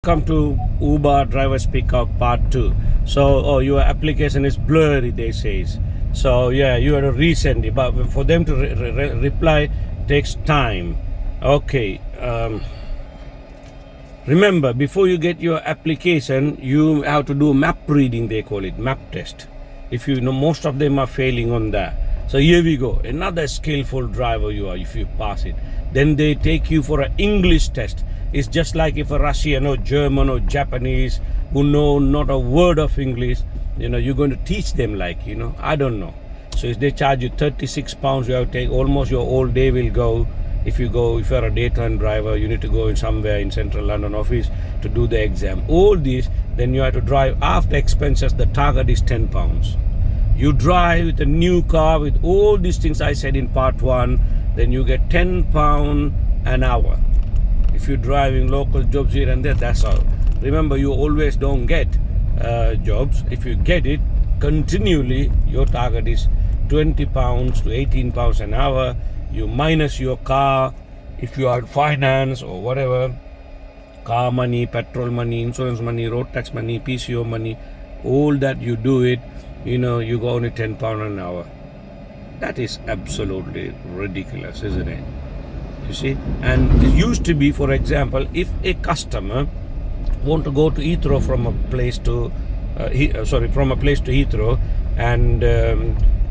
Welcome to Uber Drivers Pickup Part 2. So, your application is blurry, they says. So, yeah, you have to resend it. But for them to reply takes time. Okay. Remember, before you get your application, you have to do map reading, they call it, map test. If you know, most of them are failing on that. So here we go. Another skillful driver you are if you pass it. Then they take you for an English test. It's just like if a Russian or German or Japanese who know not a word of English, you're going to teach them like, I don't know. So if they charge you £36, you have to take almost your whole day will go. If you're a daytime driver, you need to go in somewhere in central London office to do the exam. All this, then you have to drive after expenses. The target is £10. You drive with a new car with all these things I said in part 1, then you get £10 an hour. If you're driving local jobs here and there, that's all. Remember, you always don't get jobs. If you get it continually, your target is £20 to £18 an hour. You minus your car, if you are finance or whatever, car money, petrol money, insurance money, road tax money, PCO money, all that you do it, you go only £10 an hour. That is absolutely ridiculous, isn't it? You see, and it used to be, for example, if a customer want to go to Heathrow from a place to Heathrow, and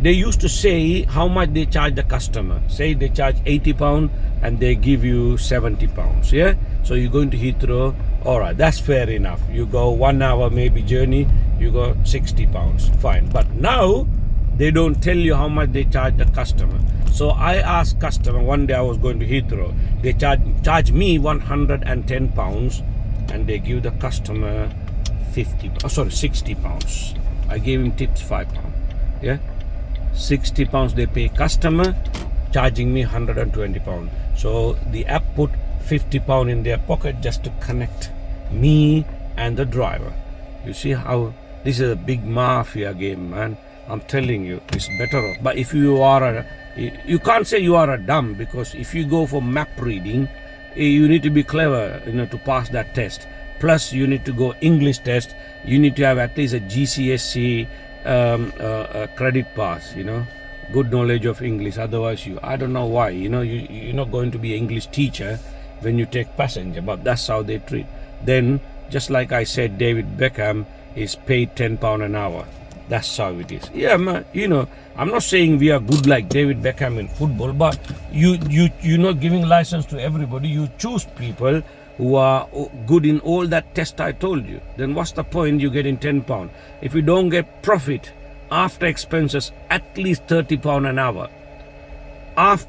they used to say how much they charge the customer. Say they charge £80 and they give you £70. Yeah, so you're going to Heathrow. All right, that's fair enough. You go 1 hour maybe journey, you go £60. Fine, but now they don't tell you how much they charge the customer. So I asked customer one day, I was going to Heathrow. They charge me £110 and they give the customer £60. I gave him tips £5. Yeah, £60 they pay customer, charging me £120. So the app put £50 in their pocket just to connect me and the driver. You see how this is a big mafia game, man. I'm telling you, it's better off. But if you can't say you are a dumb, because if you go for map reading, you need to be clever, to pass that test. Plus, you need to go English test. You need to have at least a GCSE credit pass, good knowledge of English. Otherwise, I don't know why, you're not going to be an English teacher when you take passenger, but that's how they treat. Then, just like I said, David Beckham is paid £10 an hour. That's how it is. Yeah, man, I'm not saying we are good like David Beckham in football, but you're not giving license to everybody. You choose people who are good in all that test I told you. Then what's the point you getting £10? If you don't get profit after expenses, at least £30 an hour. After